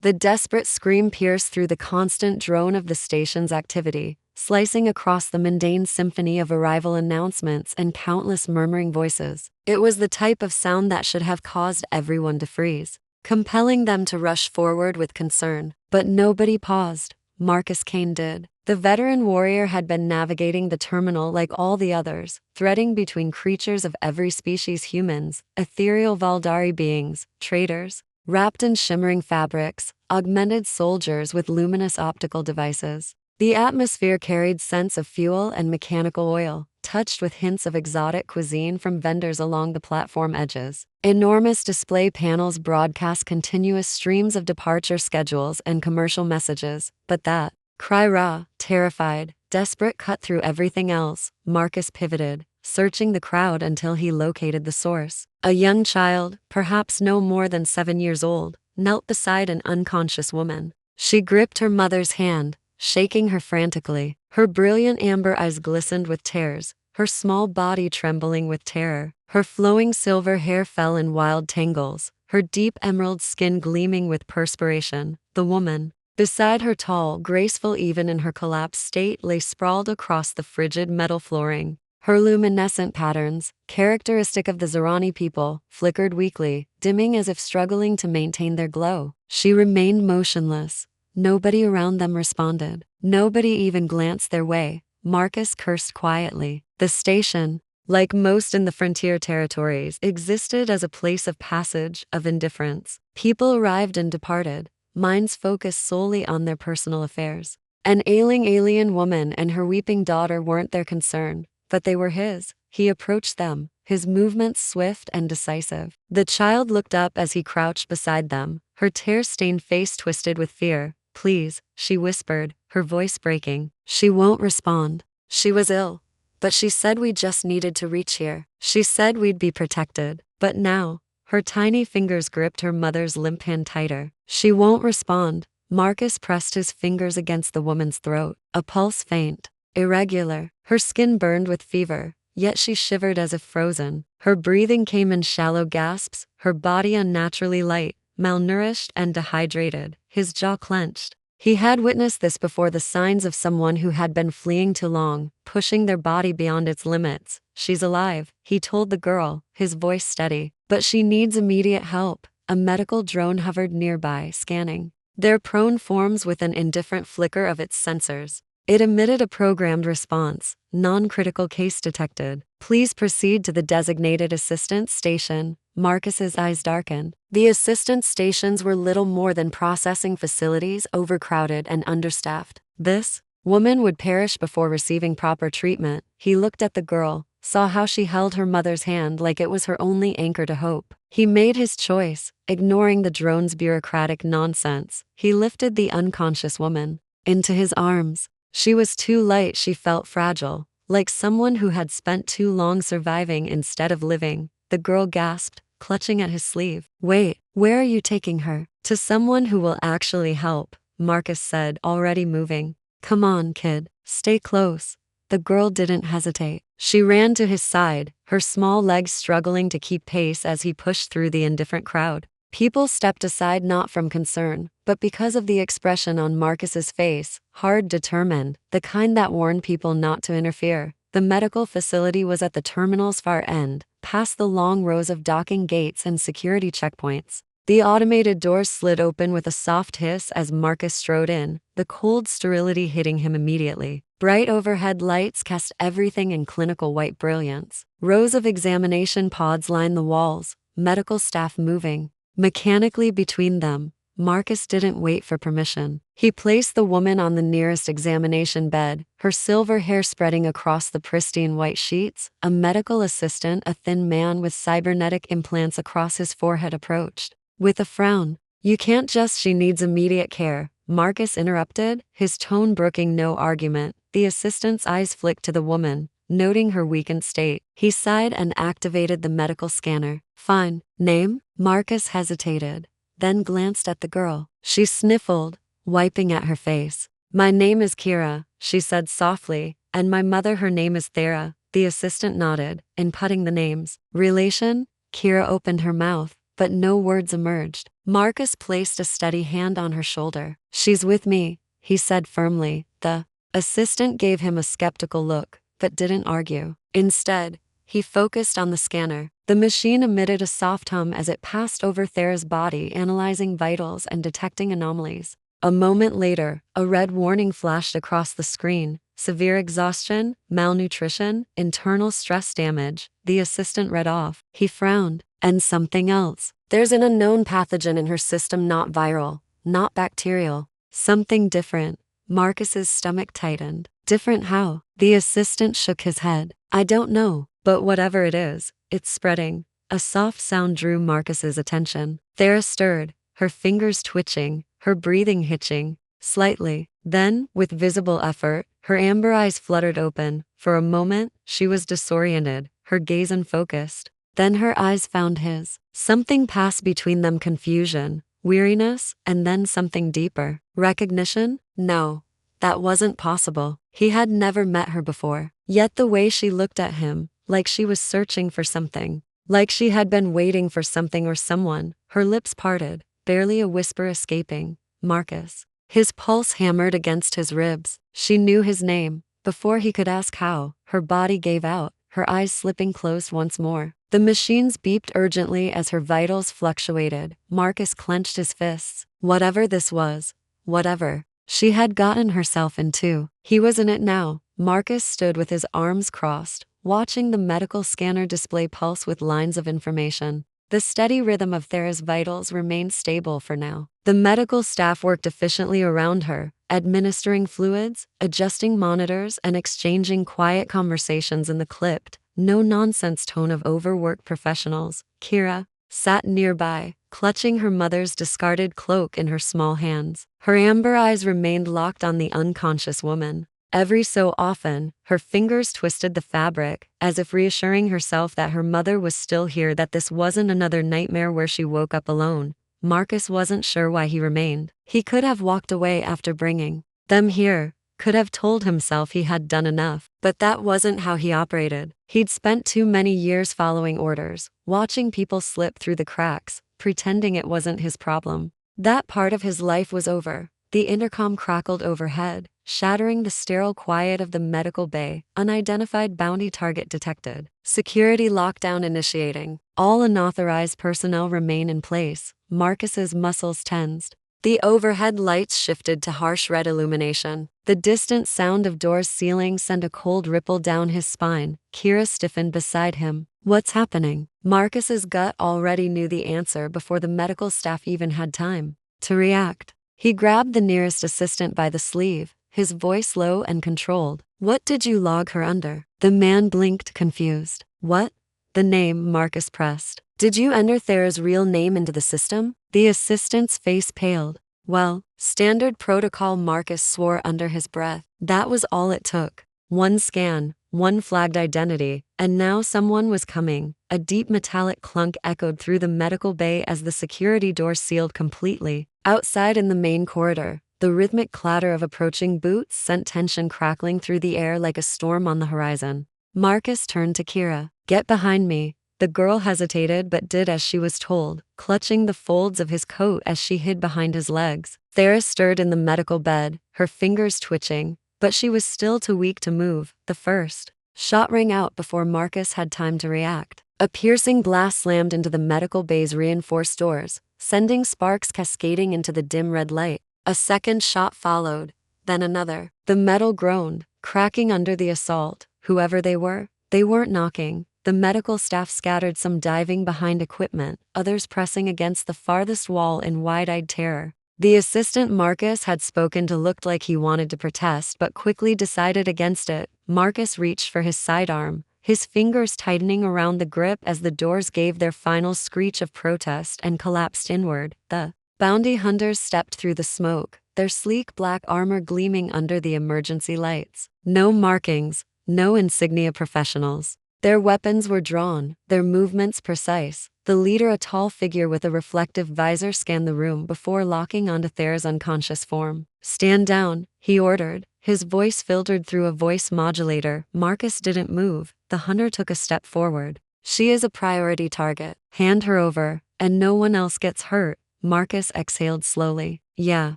The desperate scream pierced through the constant drone of the station's activity, slicing across the mundane symphony of arrival announcements and countless murmuring voices. It was the type of sound that should have caused everyone to freeze, compelling them to rush forward with concern. But nobody paused. Marcus Kane did. The veteran warrior had been navigating the terminal like all the others, threading between creatures of every species: humans, ethereal Valdari beings, traders, wrapped in shimmering fabrics, augmented soldiers with luminous optical devices. The atmosphere carried scents of fuel and mechanical oil, touched with hints of exotic cuisine from vendors along the platform edges. Enormous display panels broadcast continuous streams of departure schedules and commercial messages, but that cry, raw, terrified, desperate, cut through everything else. Marcus pivoted, searching the crowd until he located the source. A young child, perhaps no more than 7 years old, knelt beside an unconscious woman. She gripped her mother's hand, shaking her frantically. Her brilliant amber eyes glistened with tears, her small body trembling with terror. Her flowing silver hair fell in wild tangles, her deep emerald skin gleaming with perspiration. The woman beside her, tall, graceful even in her collapsed state, lay sprawled across the frigid metal flooring. Her luminescent patterns, characteristic of the Zerani people, flickered weakly, dimming as if struggling to maintain their glow. She remained motionless. Nobody around them responded. Nobody even glanced their way. Marcus cursed quietly. The station, like most in the frontier territories, existed as a place of passage, of indifference. People arrived and departed, minds focused solely on their personal affairs. An ailing alien woman and her weeping daughter weren't their concern, but they were his. He approached them, his movements swift and decisive. The child looked up as he crouched beside them, her tear-stained face twisted with fear. "Please," she whispered, her voice breaking. "She won't respond. She was ill. But she said we just needed to reach here. She said we'd be protected." But now, her tiny fingers gripped her mother's limp hand tighter. "She won't respond." Marcus pressed his fingers against the woman's throat, a pulse faint, irregular. Her skin burned with fever, yet she shivered as if frozen. Her breathing came in shallow gasps, her body unnaturally light, malnourished and dehydrated. His jaw clenched. He had witnessed this before, the signs of someone who had been fleeing too long, pushing their body beyond its limits. "She's alive," he told the girl, his voice steady. "But she needs immediate help." A medical drone hovered nearby, scanning their prone forms with an indifferent flicker of its sensors. It emitted a programmed response. "Non-critical case detected. Please proceed to the designated assistance station." Marcus's eyes darkened. The assistance stations were little more than processing facilities, overcrowded and understaffed. This woman would perish before receiving proper treatment. He looked at the girl, saw how she held her mother's hand like it was her only anchor to hope. He made his choice, ignoring the drone's bureaucratic nonsense. He lifted the unconscious woman into his arms. She was too light, she felt fragile, like someone who had spent too long surviving instead of living. The girl gasped, clutching at his sleeve. "Wait, where are you taking her?" "To someone who will actually help," Marcus said, already moving. "Come on, kid, stay close." The girl didn't hesitate. She ran to his side, her small legs struggling to keep pace as he pushed through the indifferent crowd. People stepped aside, not from concern, but because of the expression on Marcus's face, hard, determined, the kind that warned people not to interfere. The medical facility was at the terminal's far end, past the long rows of docking gates and security checkpoints. The automated doors slid open with a soft hiss as Marcus strode in, the cold sterility hitting him immediately. Bright overhead lights cast everything in clinical white brilliance. Rows of examination pods lined the walls, medical staff moving mechanically between them. Marcus didn't wait for permission. He placed the woman on the nearest examination bed, her silver hair spreading across the pristine white sheets. A medical assistant, a thin man with cybernetic implants across his forehead, approached with a frown. "You can't just, she needs immediate care," Marcus interrupted, his tone brooking no argument. The assistant's eyes flicked to the woman, noting her weakened state. He sighed and activated the medical scanner. "Fine. Name?" Marcus hesitated, then glanced at the girl. She sniffled, wiping at her face. "My name is Kira," she said softly, "and my mother, her name is Thera." The assistant nodded, inputting the names. "Relation?" Kira opened her mouth, but no words emerged. Marcus placed a steady hand on her shoulder. "She's with me," he said firmly. The assistant gave him a skeptical look, but didn't argue. Instead, he focused on the scanner. The machine emitted a soft hum as it passed over Thera's body, analyzing vitals and detecting anomalies. A moment later, a red warning flashed across the screen. "Severe exhaustion, malnutrition, internal stress damage," the assistant read off. He frowned. "And something else. There's an unknown pathogen in her system, not viral, not bacterial. Something different." Marcus's stomach tightened. "Different how?" The assistant shook his head. "I don't know, but whatever it is, it's spreading." A soft sound drew Marcus's attention. Thera stirred, her fingers twitching, her breathing hitching slightly. Then, with visible effort, her amber eyes fluttered open. For a moment, she was disoriented, her gaze unfocused. Then her eyes found his. Something passed between them: confusion, weariness, and then something deeper. Recognition? No, that wasn't possible. He had never met her before. Yet the way she looked at him, like she was searching for something, like she had been waiting for something or someone. Her lips parted, barely a whisper escaping. "Marcus." His pulse hammered against his ribs. She knew his name. Before he could ask how, her body gave out, her eyes slipping closed once more. The machines beeped urgently as her vitals fluctuated. Marcus clenched his fists. Whatever this was, whatever she had gotten herself into, he was in it now. Marcus stood with his arms crossed, watching the medical scanner display pulse with lines of information. The steady rhythm of Thera's vitals remained stable for now. The medical staff worked efficiently around her, administering fluids, adjusting monitors, and exchanging quiet conversations in the clipped, no-nonsense tone of overworked professionals. Kira sat nearby, clutching her mother's discarded cloak in her small hands. Her amber eyes remained locked on the unconscious woman. Every so often, her fingers twisted the fabric, as if reassuring herself that her mother was still here, that this wasn't another nightmare where she woke up alone. Marcus wasn't sure why he remained. He could have walked away after bringing them here, could have told himself he had done enough, but that wasn't how he operated. He'd spent too many years following orders, watching people slip through the cracks, pretending it wasn't his problem. That part of his life was over. The intercom crackled overhead, shattering the sterile quiet of the medical bay. Unidentified bounty target detected. Security lockdown initiating. All unauthorized personnel remain in place. Marcus's muscles tensed. The overhead lights shifted to harsh red illumination. The distant sound of doors sealing sent a cold ripple down his spine. Kira stiffened beside him. "What's happening?" Marcus's gut already knew the answer before the medical staff even had time to react. He grabbed the nearest assistant by the sleeve, his voice low and controlled. "What did you log her under?" The man blinked, confused. "What?" The name Marcus pressed. "Did you enter Thera's real name into the system?" The assistant's face paled. "Well, standard protocol," Marcus swore under his breath. That was all it took. One scan, one flagged identity, and now someone was coming. A deep metallic clunk echoed through the medical bay as the security door sealed completely. Outside in the main corridor, the rhythmic clatter of approaching boots sent tension crackling through the air like a storm on the horizon. Marcus turned to Kira. "Get behind me." The girl hesitated but did as she was told, clutching the folds of his coat as she hid behind his legs. Thera stirred in the medical bed, her fingers twitching, but she was still too weak to move. The first shot rang out before Marcus had time to react. A piercing blast slammed into the medical bay's reinforced doors, sending sparks cascading into the dim red light. A second shot followed, then another. The metal groaned, cracking under the assault. Whoever they weren't knocking. The medical staff scattered, some diving behind equipment, others pressing against the farthest wall in wide-eyed terror. The assistant Marcus had spoken to looked like he wanted to protest but quickly decided against it. Marcus reached for his sidearm, his fingers tightening around the grip as the doors gave their final screech of protest and collapsed inward. The bounty hunters stepped through the smoke, their sleek black armor gleaming under the emergency lights. No markings, no insignia professionals. Their weapons were drawn, their movements precise. The leader, a tall figure with a reflective visor, scanned the room before locking onto Thera's unconscious form. "Stand down," he ordered, his voice filtered through a voice modulator. Marcus didn't move. The hunter took a step forward. "She is a priority target. Hand her over, and no one else gets hurt." Marcus exhaled slowly. Yeah,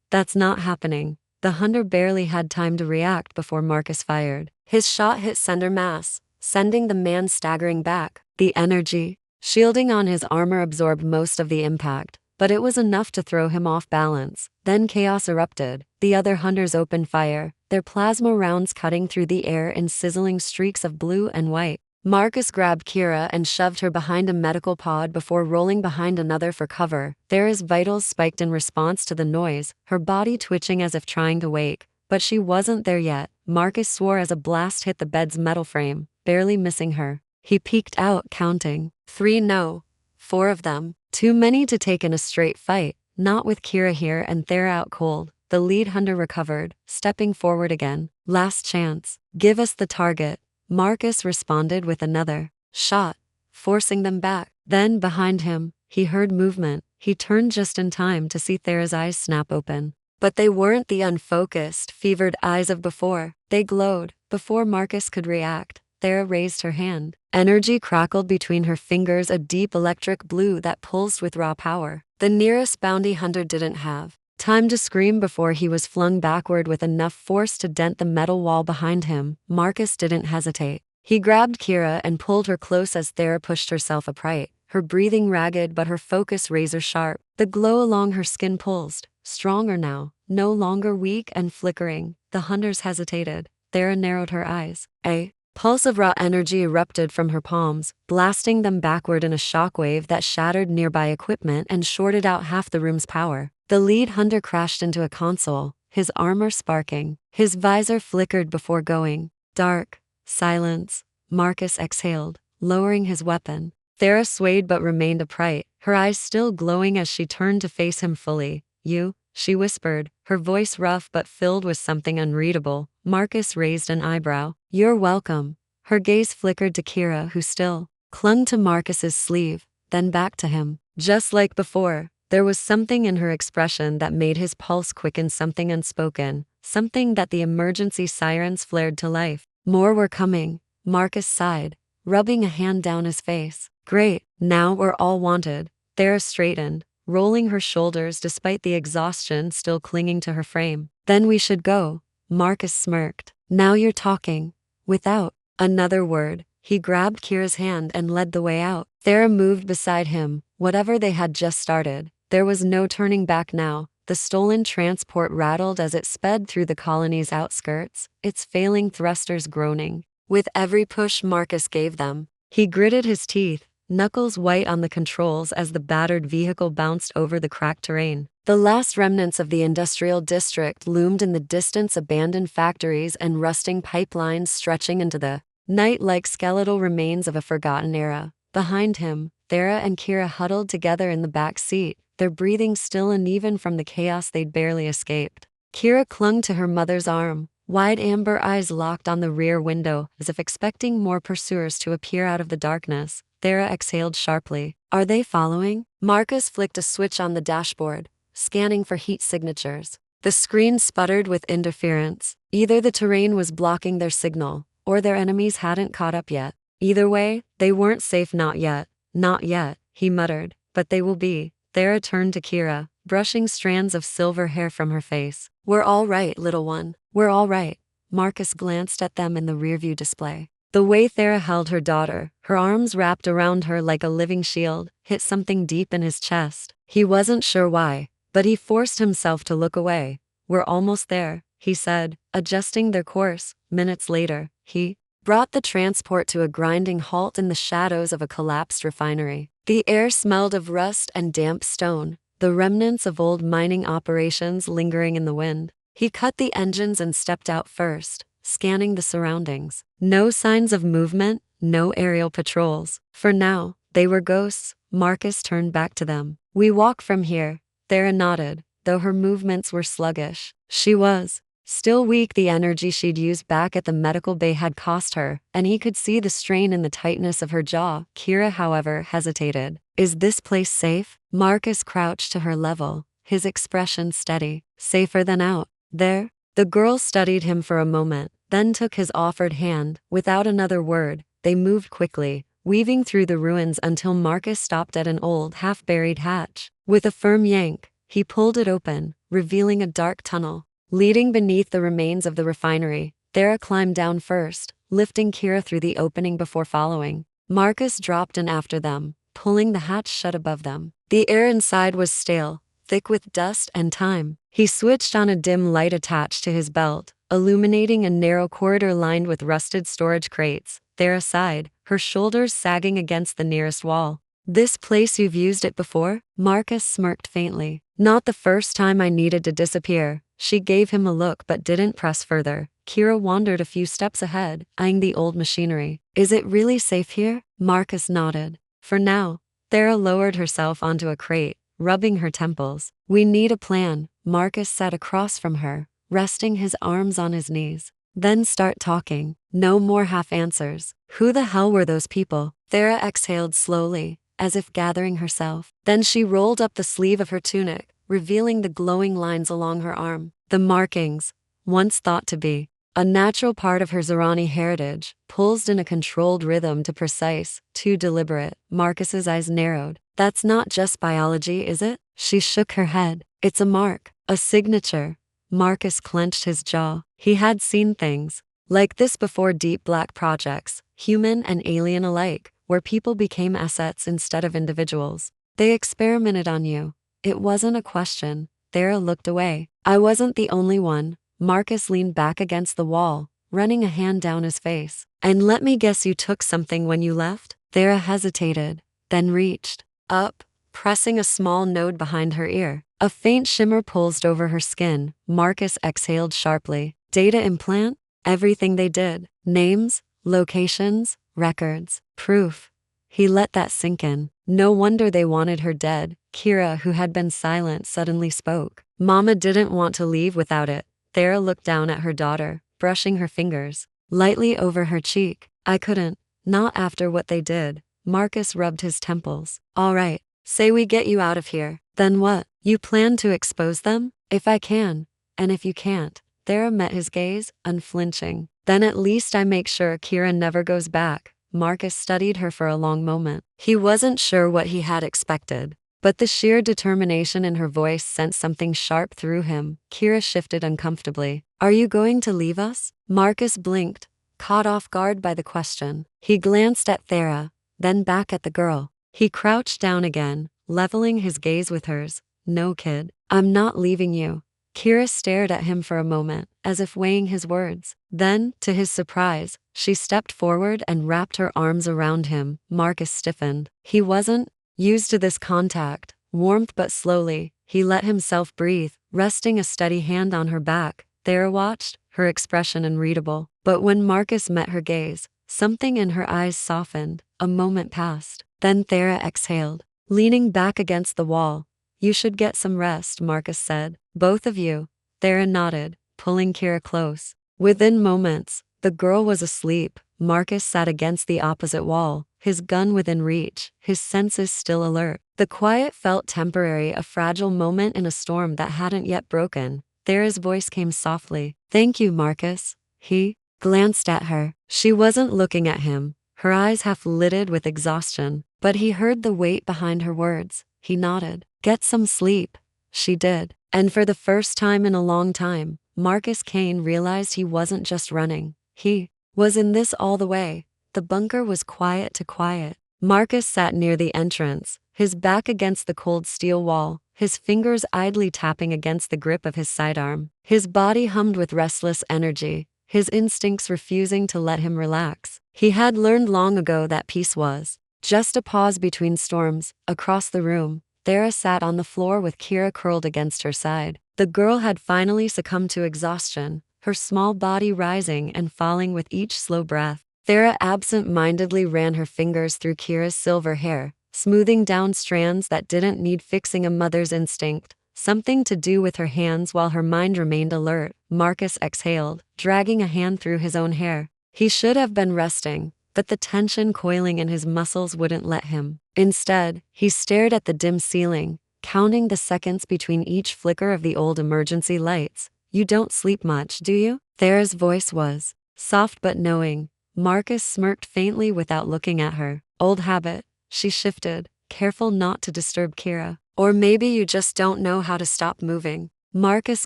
that's not happening. The hunter barely had time to react before Marcus fired. His shot hit center mass, sending the man staggering back. The energy shielding on his armor absorbed most of the impact, but it was enough to throw him off balance. Then chaos erupted. The other hunters opened fire, their plasma rounds cutting through the air in sizzling streaks of blue and white. Marcus grabbed Kira and shoved her behind a medical pod before rolling behind another for cover. Thera's vitals spiked in response to the noise, her body twitching as if trying to wake. But she wasn't there yet. Marcus swore as a blast hit the bed's metal frame, barely missing her. He peeked out, counting. 3 no. 4 of them. Too many to take in a straight fight, not with Kira here and Thera out cold. The lead hunter recovered, stepping forward again. Last chance. Give us the target. Marcus responded with another shot, forcing them back. Then, behind him, he heard movement. He turned just in time to see Thera's eyes snap open. But they weren't the unfocused, fevered eyes of before. They glowed. Before Marcus could react, Thera raised her hand. Energy crackled between her fingers, a deep electric blue that pulsed with raw power. The nearest bounty hunter didn't have time to scream before he was flung backward with enough force to dent the metal wall behind him. Marcus didn't hesitate. He grabbed Kira and pulled her close as Thera pushed herself upright, her breathing ragged but her focus razor sharp. The glow along her skin pulsed, stronger now, no longer weak and flickering. The hunters hesitated. Thera narrowed her eyes. A pulse of raw energy erupted from her palms, blasting them backward in a shockwave that shattered nearby equipment and shorted out half the room's power. The lead hunter crashed into a console, his armor sparking. His visor flickered before going dark. Silence. Marcus exhaled, lowering his weapon. Thera swayed but remained upright, her eyes still glowing as she turned to face him fully. You, she whispered, her voice rough but filled with something unreadable. Marcus raised an eyebrow. You're welcome. Her gaze flickered to Kira, who still clung to Marcus's sleeve, then back to him. Just like before, there was something in her expression that made his pulse quicken, something unspoken, something that the emergency sirens flared to life. More were coming. Marcus sighed, rubbing a hand down his face. Great, now we're all wanted. Thera straightened, rolling her shoulders despite the exhaustion still clinging to her frame. Then we should go. Marcus smirked. Now you're talking. Without another word, he grabbed Kira's hand and led the way out. Thera moved beside him. Whatever they had just started, there was no turning back now. The stolen transport rattled as it sped through the colony's outskirts, its failing thrusters groaning. With every push Marcus gave them, he gritted his teeth, knuckles white on the controls as the battered vehicle bounced over the cracked terrain. The last remnants of the industrial district loomed in the distance, abandoned factories and rusting pipelines stretching into the night like skeletal remains of a forgotten era. Behind him, Thera and Kira huddled together in the back seat, their breathing still uneven from the chaos they'd barely escaped. Kira clung to her mother's arm, wide amber eyes locked on the rear window, as if expecting more pursuers to appear out of the darkness. Thera exhaled sharply. Are they following? Marcus flicked a switch on the dashboard, scanning for heat signatures. The screen sputtered with interference. Either the terrain was blocking their signal, or their enemies hadn't caught up yet. Either way, they weren't safe. Not yet. Not yet, he muttered. But they will be. Thera turned to Kira, brushing strands of silver hair from her face. We're all right, little one. We're all right. Marcus glanced at them in the rearview display. The way Thera held her daughter, her arms wrapped around her like a living shield, hit something deep in his chest. He wasn't sure why, but he forced himself to look away. We're almost there, he said, adjusting their course. Minutes later, he brought the transport to a grinding halt in the shadows of a collapsed refinery. The air smelled of rust and damp stone, the remnants of old mining operations lingering in the wind. He cut the engines and stepped out first, scanning the surroundings. No signs of movement, no aerial patrols. For now, they were ghosts. Marcus turned back to them. We walk from here. Thera nodded, though her movements were sluggish. She was still weak. The energy she'd used back at the medical bay had cost her, and he could see the strain in the tightness of her jaw. Kira, however, hesitated. Is this place safe? Marcus crouched to her level, his expression steady. Safer than out there? The girl studied him for a moment, then took his offered hand. Without another word, they moved quickly, weaving through the ruins until Marcus stopped at an old, half-buried hatch. With a firm yank, he pulled it open, revealing a dark tunnel leading beneath the remains of the refinery. Thera climbed down first, lifting Kira through the opening before following. Marcus dropped in after them, pulling the hatch shut above them. The air inside was stale, thick with dust and time. He switched on a dim light attached to his belt, illuminating a narrow corridor lined with rusted storage crates. Thera sighed, her shoulders sagging against the nearest wall. "This place, you've used it before?" Marcus smirked faintly. "Not the first time I needed to disappear." She gave him a look but didn't press further. Kira wandered a few steps ahead, eyeing the old machinery. "Is it really safe here?" Marcus nodded. "For now." Thera lowered herself onto a crate, rubbing her temples. "We need a plan." Marcus sat across from her, resting his arms on his knees. "Then start talking. No more half answers." "Who the hell were those people?" Thera exhaled slowly, as if gathering herself. Then she rolled up the sleeve of her tunic, revealing the glowing lines along her arm. The markings, once thought to be a natural part of her Zerani heritage, pulsed in a controlled rhythm too precise, too deliberate. Marcus's eyes narrowed. "That's not just biology, is it?" She shook her head. "It's a mark, a signature." Marcus clenched his jaw. He had seen things like this before, deep black projects, human and alien alike, where people became assets instead of individuals. "They experimented on you." It wasn't a question. Thera looked away. "I wasn't the only one." Marcus leaned back against the wall, running a hand down his face. "And let me guess, you took something when you left?" Thera hesitated, then reached up, pressing a small node behind her ear. A faint shimmer pulsed over her skin. Marcus exhaled sharply. "Data implant?" "Everything they did. Names, locations, records, proof." He let that sink in. No wonder they wanted her dead. Kira, who had been silent, suddenly spoke. "Mama didn't want to leave without it." Thera looked down at her daughter, brushing her fingers lightly over her cheek. "I couldn't. Not after what they did." Marcus rubbed his temples. "All right, say we get you out of here." "Then what? You plan to expose them?" "If I can. And if you can't." Thera met his gaze, unflinching. "Then at least I make sure Kira never goes back." Marcus studied her for a long moment. He wasn't sure what he had expected, but the sheer determination in her voice sent something sharp through him. Kira shifted uncomfortably. "Are you going to leave us?" Marcus blinked, caught off guard by the question. He glanced at Thera, then back at the girl. He crouched down again, leveling his gaze with hers. "No, kid. I'm not leaving you." Kira stared at him for a moment, as if weighing his words. Then, to his surprise, she stepped forward and wrapped her arms around him. Marcus stiffened. He wasn't used to this contact. Warmth but slowly, he let himself breathe, resting a steady hand on her back. Thera watched, her expression unreadable. But when Marcus met her gaze, something in her eyes softened. A moment passed. Then Thera exhaled, leaning back against the wall. "You should get some rest," Marcus said. "Both of you." Thera nodded, pulling Kira close. Within moments, the girl was asleep. Marcus sat against the opposite wall, his gun within reach, his senses still alert. The quiet felt temporary, a fragile moment in a storm that hadn't yet broken. Thera's voice came softly. "Thank you, Marcus." He glanced at her. She wasn't looking at him, her eyes half lidded with exhaustion, but he heard the weight behind her words. He nodded. "Get some sleep." She did. And for the first time in a long time, Marcus Kane realized he wasn't just running. He was in this all the way. The bunker was quiet to quiet. Marcus sat near the entrance, his back against the cold steel wall, his fingers idly tapping against the grip of his sidearm. His body hummed with restless energy, his instincts refusing to let him relax. He had learned long ago that peace was just a pause between storms. Across the room, Thera sat on the floor with Kira curled against her side. The girl had finally succumbed to exhaustion, her small body rising and falling with each slow breath. Thera absent-mindedly ran her fingers through Kira's silver hair, smoothing down strands that didn't need fixing. A mother's instinct, something to do with her hands while her mind remained alert. Marcus exhaled, dragging a hand through his own hair. He should have been resting, but the tension coiling in his muscles wouldn't let him. Instead, he stared at the dim ceiling, counting the seconds between each flicker of the old emergency lights. "You don't sleep much, do you?" Thera's voice was soft but knowing. Marcus smirked faintly without looking at her. Old habit. She shifted, careful not to disturb Kira. Or maybe you just don't know how to stop moving. Marcus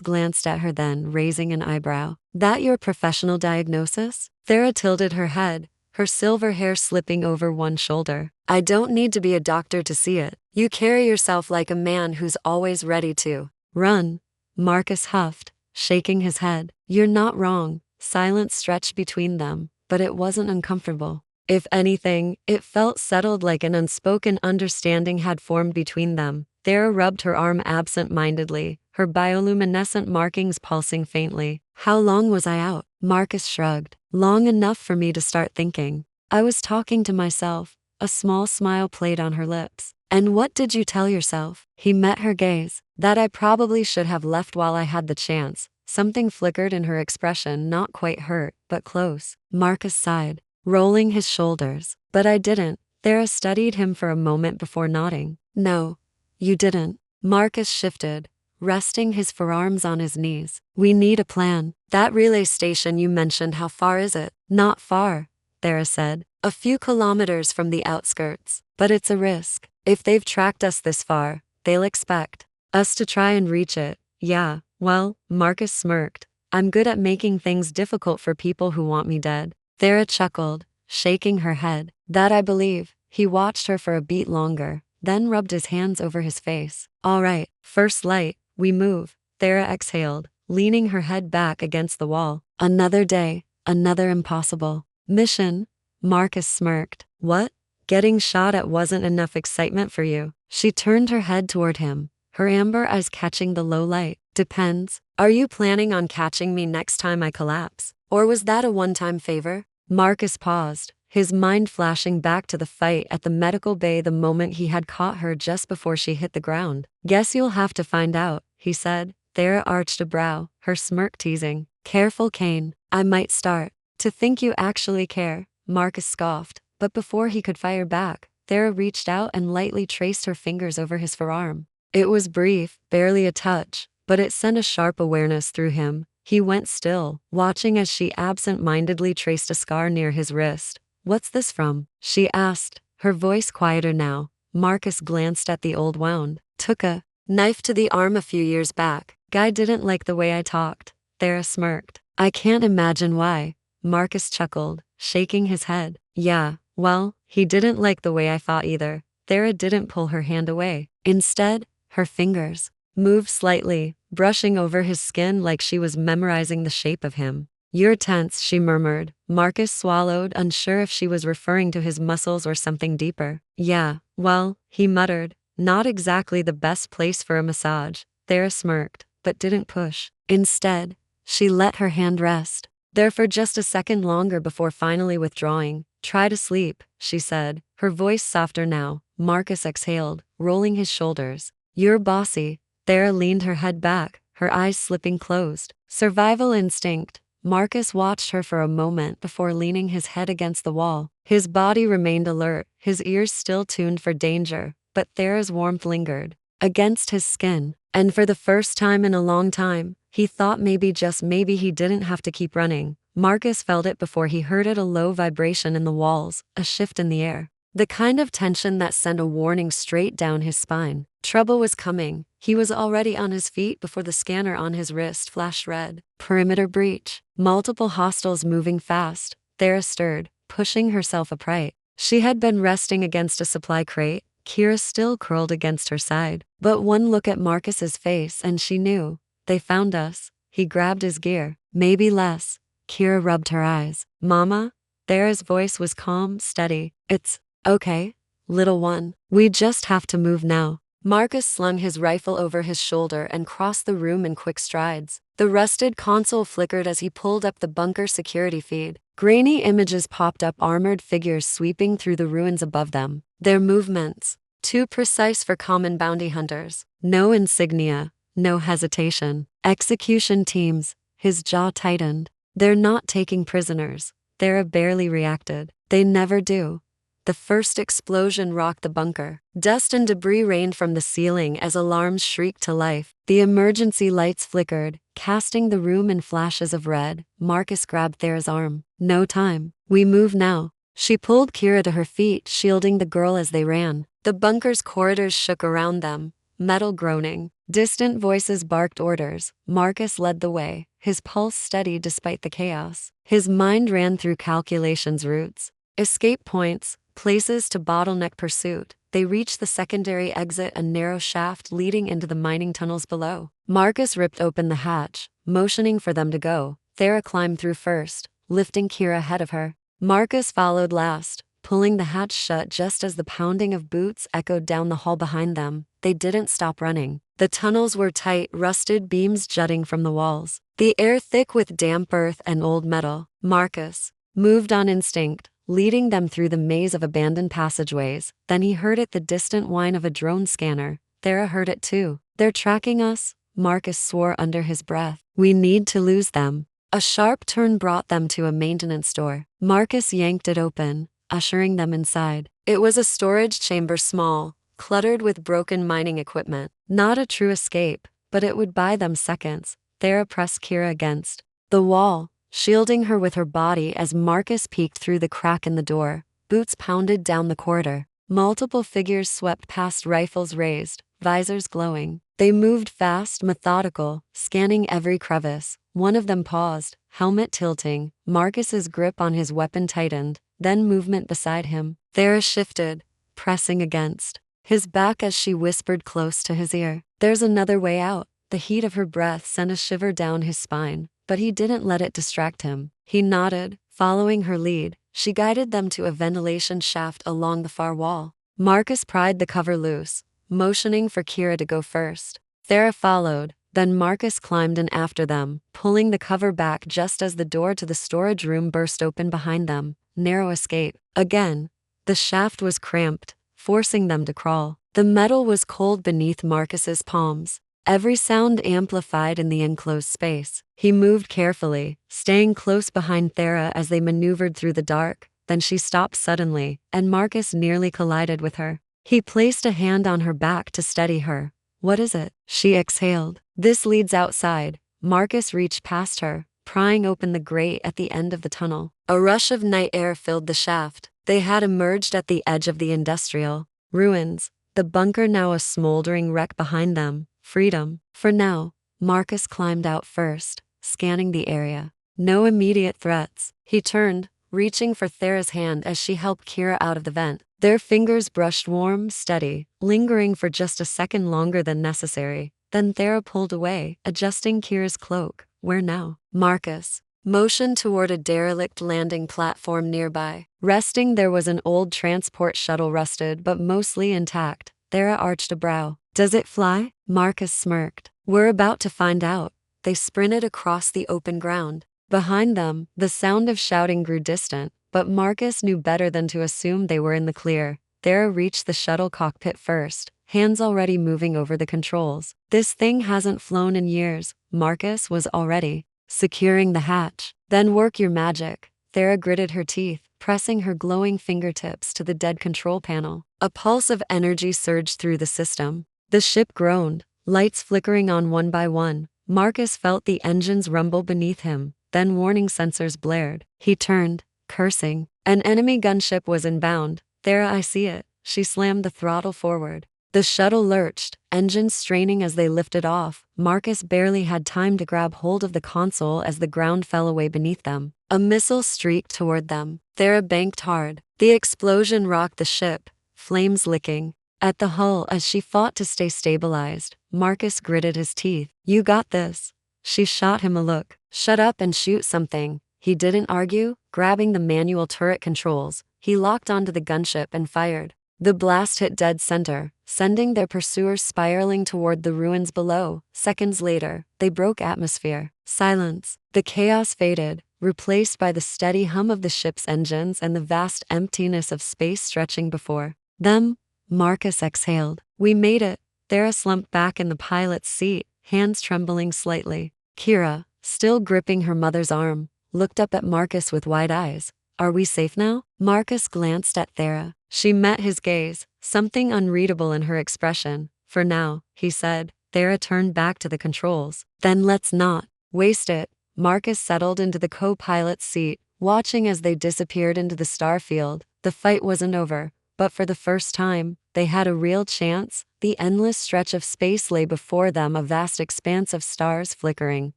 glanced at her then, raising an eyebrow. That your professional diagnosis? Thera tilted her head, her silver hair slipping over one shoulder. I don't need to be a doctor to see it. You carry yourself like a man who's always ready to run. Marcus huffed, shaking his head. You're not wrong. Silence stretched between them, but it wasn't uncomfortable. If anything, it felt settled, like an unspoken understanding had formed between them. Thera rubbed her arm absent-mindedly, her bioluminescent markings pulsing faintly. How long was I out? Marcus shrugged. Long enough for me to start thinking. I was talking to myself. A small smile played on her lips. And what did you tell yourself? He met her gaze. That I probably should have left while I had the chance. Something flickered in her expression, not quite hurt, but close. Marcus sighed, rolling his shoulders. But I didn't. Thera studied him for a moment before nodding. No, you didn't. Marcus shifted, resting his forearms on his knees. We need a plan. That relay station you mentioned, how far is it? Not far, Thera said. A few kilometers from the outskirts. But it's a risk. If they've tracked us this far, they'll expect us to try and reach it. Yeah, well, Marcus smirked. I'm good at making things difficult for people who want me dead. Thera chuckled, shaking her head. That I believe. He watched her for a beat longer, then rubbed his hands over his face. All right, first light, we move. Thera exhaled, leaning her head back against the wall. Another day, another impossible mission. Marcus smirked. What? Getting shot at wasn't enough excitement for you? She turned her head toward him, her amber eyes catching the low light. Depends. Are you planning on catching me next time I collapse? Or was that a one-time favor? Marcus paused, his mind flashing back to the fight at the medical bay the moment he had caught her just before she hit the ground. Guess you'll have to find out, he said. Thera arched a brow, her smirk teasing. Careful, Kane. I might start to think you actually care. Marcus scoffed, but before he could fire back, Thera reached out and lightly traced her fingers over his forearm. It was brief, barely a touch, but it sent a sharp awareness through him. He went still, watching as she absent-mindedly traced a scar near his wrist. What's this from? She asked, her voice quieter now. Marcus glanced at the old wound. Took a knife to the arm a few years back. Guy didn't like the way I talked. Thera smirked. I can't imagine why. Marcus chuckled, shaking his head. Yeah, well, he didn't like the way I fought either. Thera didn't pull her hand away. Instead, her fingers moved slightly, brushing over his skin like she was memorizing the shape of him. You're tense, she murmured. Marcus swallowed, unsure if she was referring to his muscles or something deeper. Yeah, well, he muttered. Not exactly the best place for a massage. Thera smirked, but didn't push. Instead, she let her hand rest there for just a second longer before finally withdrawing. Try to sleep, she said, her voice softer now. Marcus exhaled, rolling his shoulders. You're bossy. Thera leaned her head back, her eyes slipping closed. Survival instinct. Marcus watched her for a moment before leaning his head against the wall. His body remained alert, his ears still tuned for danger, but Thera's warmth lingered against his skin. And for the first time in a long time, he thought maybe, just maybe, he didn't have to keep running. Marcus felt it before he heard it, a low vibration in the walls, a shift in the air. The kind of tension that sent a warning straight down his spine. Trouble was coming. He was already on his feet before the scanner on his wrist flashed red. Perimeter breach. Multiple hostiles moving fast. Thera stirred, pushing herself upright. She had been resting against a supply crate, Kira still curled against her side. But one look at Marcus's face and she knew. They found us. He grabbed his gear. Maybe less. Kira rubbed her eyes. Mama? Thera's voice was calm, steady. It's okay, little one. We just have to move now. Marcus slung his rifle over his shoulder and crossed the room in quick strides. The rusted console flickered as he pulled up the bunker security feed. Grainy images popped up, armored figures sweeping through the ruins above them. Their movements, too precise for common bounty hunters. No insignia, no hesitation. Execution teams. His jaw tightened. They're not taking prisoners. Thera barely reacted. They never do. The first explosion rocked the bunker. Dust and debris rained from the ceiling as alarms shrieked to life. The emergency lights flickered, casting the room in flashes of red, Marcus grabbed Thera's arm. "No time. We move now." She pulled Kira to her feet, shielding the girl as they ran. The bunker's corridors shook around them, metal groaning. Distant voices barked orders. Marcus led the way, his pulse steady despite the chaos. His mind ran through calculations routes, escape points, places to bottleneck pursuit. They reached the secondary exit, a narrow shaft leading into the mining tunnels below. Marcus ripped open the hatch, motioning for them to go. Thera climbed through first, lifting Kira ahead of her. Marcus followed last, pulling the hatch shut just as the pounding of boots echoed down the hall behind them. They didn't stop running. The tunnels were tight, rusted beams jutting from the walls, the air thick with damp earth and old metal. Marcus moved on instinct, leading them through the maze of abandoned passageways. Then he heard the distant whine of a drone scanner. Thera heard it too. "They're tracking us," Marcus swore under his breath. "We need to lose them." A sharp turn brought them to a maintenance door. Marcus yanked it open, ushering them inside. It was a storage chamber, small, cluttered with broken mining equipment. Not a true escape, but it would buy them seconds. Thera pressed Kira against the wall, shielding her with her body as Marcus peeked through the crack in the door. Boots pounded down the corridor. Multiple figures swept past, rifles raised, visors glowing. They moved fast, methodical, scanning every crevice. One of them paused, helmet tilting. Marcus's grip on his weapon tightened, then movement beside him. Thera shifted, pressing against his back as she whispered close to his ear. "There's another way out." The heat of her breath sent a shiver down his spine, but he didn't let it distract him. He nodded, following her lead. She guided them to a ventilation shaft along the far wall. Marcus pried the cover loose, motioning for Kira to go first. Thera followed, then Marcus climbed in after them, pulling the cover back just as the door to the storage room burst open behind them. Narrow escape. Again, the shaft was cramped, forcing them to crawl. The metal was cold beneath Marcus's palms, every sound amplified in the enclosed space. He moved carefully, staying close behind Thera as they maneuvered through the dark. Then she stopped suddenly, and Marcus nearly collided with her. He placed a hand on her back to steady her. "What is it?" She exhaled. "This leads outside." Marcus reached past her, prying open the grate at the end of the tunnel. A rush of night air filled the shaft. They had emerged at the edge of the industrial ruins, the bunker now a smoldering wreck behind them. Freedom. For now. Marcus climbed out first, scanning the area. No immediate threats. He turned, reaching for Thera's hand as she helped Kira out of the vent. Their fingers brushed warm, steady, lingering for just a second longer than necessary. Then Thera pulled away, adjusting Kira's cloak. "Where now?" Marcus motioned toward a derelict landing platform nearby. Resting there was an old transport shuttle, rusted but mostly intact. Thera arched a brow. "Does it fly?" Marcus smirked. "We're about to find out." They sprinted across the open ground. Behind them, the sound of shouting grew distant, but Marcus knew better than to assume they were in the clear. Thera reached the shuttle cockpit first, hands already moving over the controls. "This thing hasn't flown in years." Marcus was already securing the hatch. "Then work your magic." Thera gritted her teeth, pressing her glowing fingertips to the dead control panel. A pulse of energy surged through the system. The ship groaned, lights flickering on one by one. Marcus felt the engines rumble beneath him, then warning sensors blared. He turned, cursing. An enemy gunship was inbound. "Thera, I see it." She slammed the throttle forward. The shuttle lurched, engines straining as they lifted off. Marcus barely had time to grab hold of the console as the ground fell away beneath them. A missile streaked toward them. Thera banked hard. The explosion rocked the ship, flames licking at the hull as she fought to stay stabilized. Marcus gritted his teeth. "You got this." She shot him a look. "Shut up and shoot something." He didn't argue, grabbing the manual turret controls. He locked onto the gunship and fired. The blast hit dead center, sending their pursuers spiraling toward the ruins below. Seconds later, they broke atmosphere. Silence. The chaos faded, replaced by the steady hum of the ship's engines and the vast emptiness of space stretching before them. Marcus exhaled. "We made it." Thera slumped back in the pilot's seat, hands trembling slightly. Kira, still gripping her mother's arm, looked up at Marcus with wide eyes. "Are we safe now?" Marcus glanced at Thera. She met his gaze, something unreadable in her expression. "For now," he said. Thera turned back to the controls. "Then let's not." Waste it. Marcus settled into the co-pilot's seat, watching as they disappeared into the star field. The fight wasn't over, but for the first time, they had a real chance. The endless stretch of space lay before them, a vast expanse of stars flickering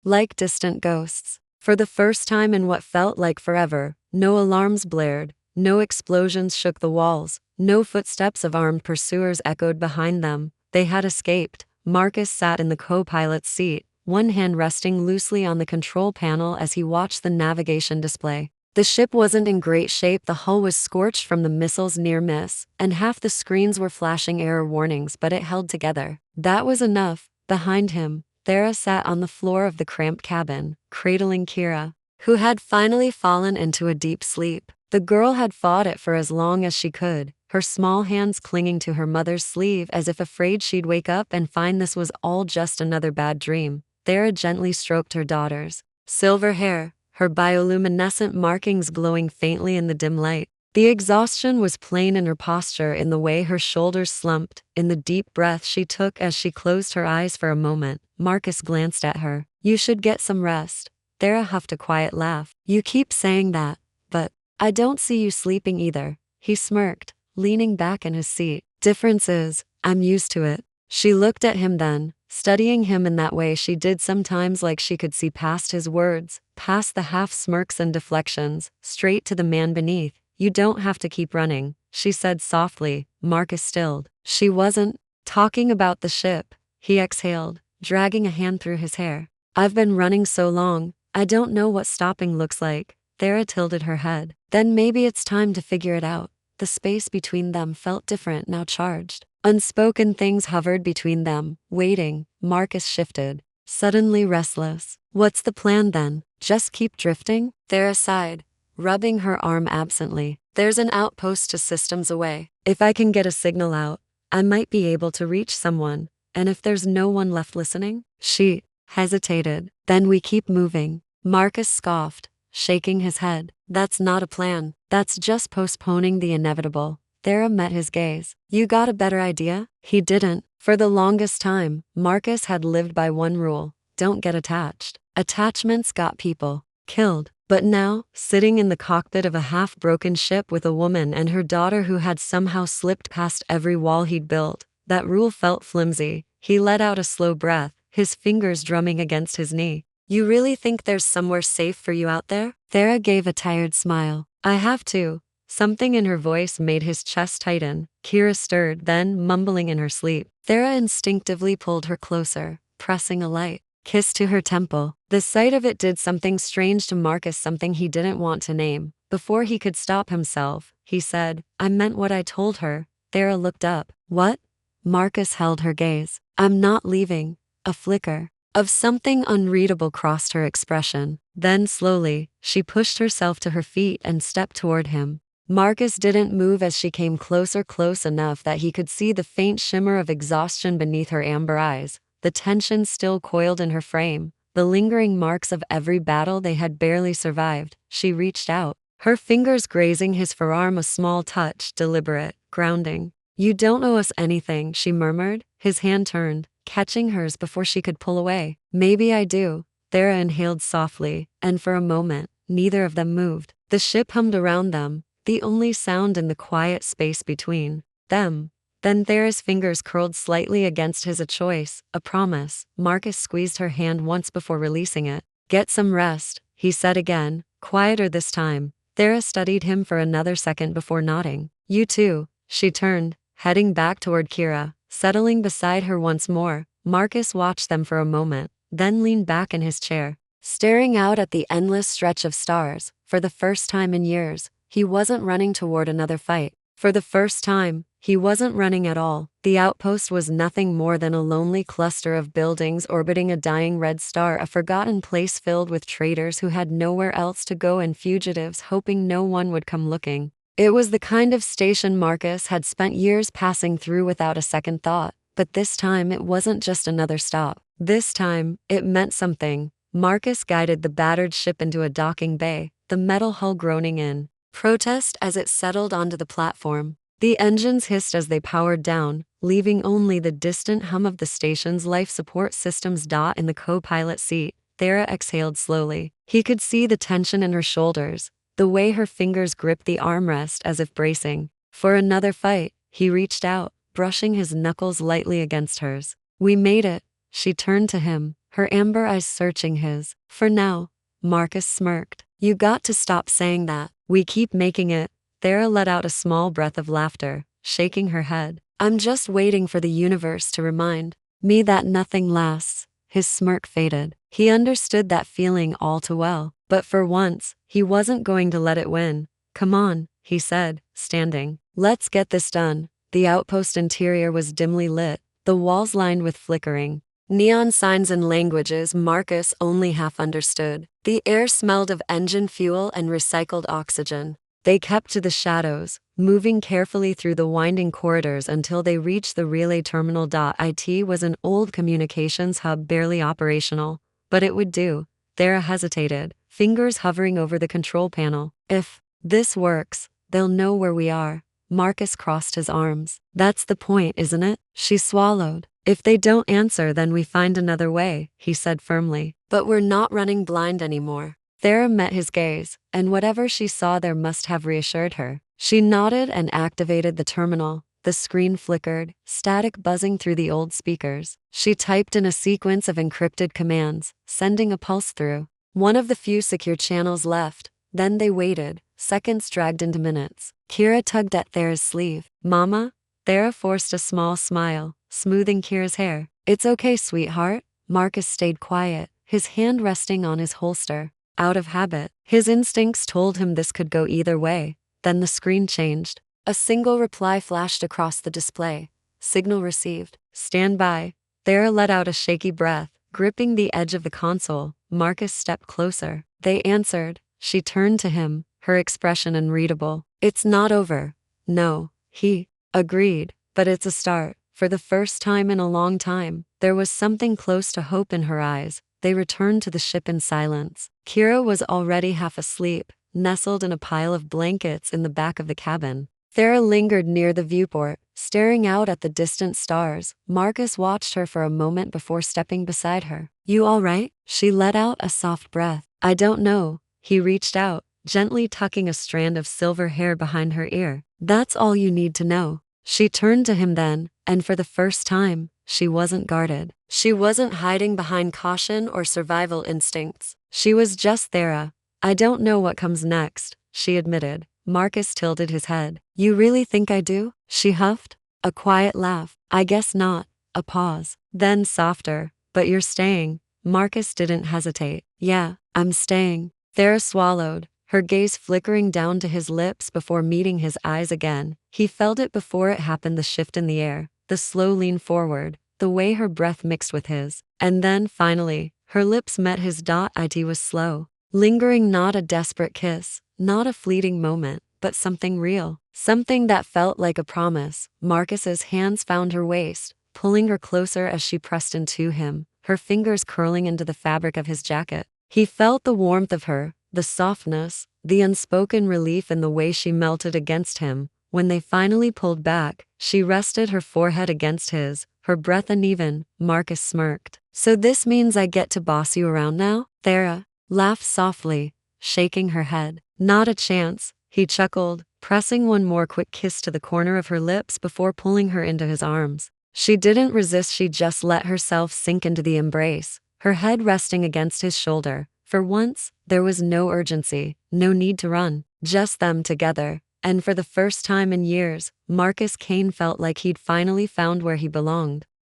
like distant ghosts. For the first time in what felt like forever, no alarms blared, no explosions shook the walls, no footsteps of armed pursuers echoed behind them. They had escaped. Marcus sat in the co-pilot's seat, one hand resting loosely on the control panel as he watched the navigation display. The ship wasn't in great shape. The hull was scorched from the missile's near miss, and half the screens were flashing error warnings, but it held together. That was enough. Behind him, Thera sat on the floor of the cramped cabin, cradling Kira, who had finally fallen into a deep sleep. The girl had fought it for as long as she could, her small hands clinging to her mother's sleeve as if afraid she'd wake up and find this was all just another bad dream. Thera gently stroked her daughter's silver hair, her bioluminescent markings glowing faintly in the dim light. The exhaustion was plain in her posture, in the way her shoulders slumped, in the deep breath she took as she closed her eyes for a moment. Marcus glanced at her. "You should get some rest." Thera huffed a quiet laugh. "You keep saying that, but I don't see you sleeping either." He smirked, leaning back in his seat. "Difference is, I'm used to it." She looked at him then, studying him in that way she did sometimes, like she could see past his words, past the half smirks and deflections, straight to the man beneath. "You don't have to keep running," she said softly. Marcus stilled. She wasn't talking about the ship. He exhaled, dragging a hand through his hair. "I've been running so long, I don't know what stopping looks like." Thera tilted her head. "Then maybe it's time to figure it out." The space between them felt different, now charged. Unspoken things hovered between them, waiting. Marcus shifted, suddenly restless. "What's the plan then? Just keep drifting?" Thera sighed, rubbing her arm absently. "There's an outpost 2 systems away. If I can get a signal out, I might be able to reach someone. And if there's no one left listening?" She hesitated. "Then we keep moving." Marcus scoffed, shaking his head. "That's not a plan. That's just postponing the inevitable." Thera met his gaze. "You got a better idea?" He didn't. For the longest time, Marcus had lived by one rule: don't get attached. Attachments got people killed. But now, sitting in the cockpit of a half-broken ship with a woman and her daughter who had somehow slipped past every wall he'd built, that rule felt flimsy. He let out a slow breath, his fingers drumming against his knee. "You really think there's somewhere safe for you out there?" Thera gave a tired smile. "I have to." Something in her voice made his chest tighten. Kira stirred, then, mumbling in her sleep. Thera instinctively pulled her closer, pressing a light kiss to her temple. The sight of it did something strange to Marcus, something he didn't want to name. Before he could stop himself, he said, "I meant what I told her." Thera looked up. "What?" Marcus held her gaze. "I'm not leaving." A flicker of something unreadable crossed her expression. Then slowly, she pushed herself to her feet and stepped toward him. Marcus didn't move as she came closer, close enough that he could see the faint shimmer of exhaustion beneath her amber eyes, the tension still coiled in her frame, the lingering marks of every battle they had barely survived. She reached out, her fingers grazing his forearm, a small touch, deliberate, grounding. "You don't owe us anything," she murmured. His hand turned, catching hers before she could pull away. "Maybe I do." Thera inhaled softly, and for a moment, neither of them moved. The ship hummed around them, the only sound in the quiet space between them. Then Thera's fingers curled slightly against his. "A choice, a promise." Marcus squeezed her hand once before releasing it. "Get some rest," he said again, quieter this time. Thera studied him for another second before nodding. "You too." She turned, heading back toward Kira, settling beside her once more. Marcus watched them for a moment, then leaned back in his chair, staring out at the endless stretch of stars. For the first time in years, he wasn't running toward another fight. For the first time, he wasn't running at all. The outpost was nothing more than a lonely cluster of buildings orbiting a dying red star, a forgotten place filled with traitors who had nowhere else to go and fugitives hoping no one would come looking. It was the kind of station Marcus had spent years passing through without a second thought. But this time it wasn't just another stop. This time, it meant something. Marcus guided the battered ship into a docking bay, the metal hull groaning in protest as it settled onto the platform. The engines hissed as they powered down, leaving only the distant hum of the station's life support systems. In the co-pilot seat, Thera exhaled slowly. He could see the tension in her shoulders, the way her fingers gripped the armrest as if bracing for another fight. He reached out, brushing his knuckles lightly against hers. "We made it." She turned to him, her amber eyes searching his. "For now," Marcus smirked. "You got to stop saying that. We keep making it." Thera let out a small breath of laughter, shaking her head. "I'm just waiting for the universe to remind me that nothing lasts." His smirk faded. He understood that feeling all too well, but for once, he wasn't going to let it win. "Come on," he said, standing. "Let's get this done." The outpost interior was dimly lit, the walls lined with flickering neon signs and languages Marcus only half understood. The air smelled of engine fuel and recycled oxygen. They kept to the shadows, moving carefully through the winding corridors until they reached the relay terminal. It was an old communications hub barely operational, but it would do. Thera hesitated, fingers hovering over the control panel. "If this works, they'll know where we are." Marcus crossed his arms. "That's the point, isn't it?" She swallowed. "If they don't answer, then we find another way," he said firmly. "But we're not running blind anymore." Thera met his gaze, and whatever she saw there must have reassured her. She nodded and activated the terminal. The screen flickered, static buzzing through the old speakers. She typed in a sequence of encrypted commands, sending a pulse through one of the few secure channels left. Then they waited. Seconds dragged into minutes. Kira tugged at Thera's sleeve. "Mama?" Thera forced a small smile, smoothing Kira's hair. "It's okay, sweetheart." Marcus stayed quiet, his hand resting on his holster. Out of habit, his instincts told him this could go either way. Then the screen changed. A single reply flashed across the display. "Signal received. Stand by." Thera let out a shaky breath, gripping the edge of the console. Marcus stepped closer. They answered. She turned to him, her expression unreadable. "It's not over." "No," he agreed, "but it's a start." For the first time in a long time, there was something close to hope in her eyes. They returned to the ship in silence. Kira was already half asleep, nestled in a pile of blankets in the back of the cabin. Thera lingered near the viewport, staring out at the distant stars. Marcus watched her for a moment before stepping beside her. "You all right?" She let out a soft breath. "I don't know." He reached out, gently tucking a strand of silver hair behind her ear. "That's all you need to know." She turned to him then, and for the first time, she wasn't guarded. She wasn't hiding behind caution or survival instincts. She was just Thera. "I don't know what comes next," she admitted. Marcus tilted his head. "You really think I do?" She huffed. A quiet laugh. "I guess not." A pause. Then softer. "But you're staying." Marcus didn't hesitate. "Yeah, I'm staying." Thera swallowed, her gaze flickering down to his lips before meeting his eyes again. He felt it before it happened, the shift in the air, the slow lean forward, the way her breath mixed with his. And then, finally, her lips met his. It was slow, lingering, not a desperate kiss, not a fleeting moment, but something real, something that felt like a promise. Marcus's hands found her waist, pulling her closer as she pressed into him, her fingers curling into the fabric of his jacket. He felt the warmth of her, the softness, the unspoken relief in the way she melted against him. When they finally pulled back, she rested her forehead against his, her breath uneven. Marcus smirked. "So this means I get to boss you around now?" Thera laughed softly, shaking her head. "Not a chance," he chuckled, pressing one more quick kiss to the corner of her lips before pulling her into his arms. She didn't resist, she just let herself sink into the embrace, her head resting against his shoulder. For once, there was no urgency, no need to run, just them together. And for the first time in years, Marcus Kane felt like he'd finally found where he belonged.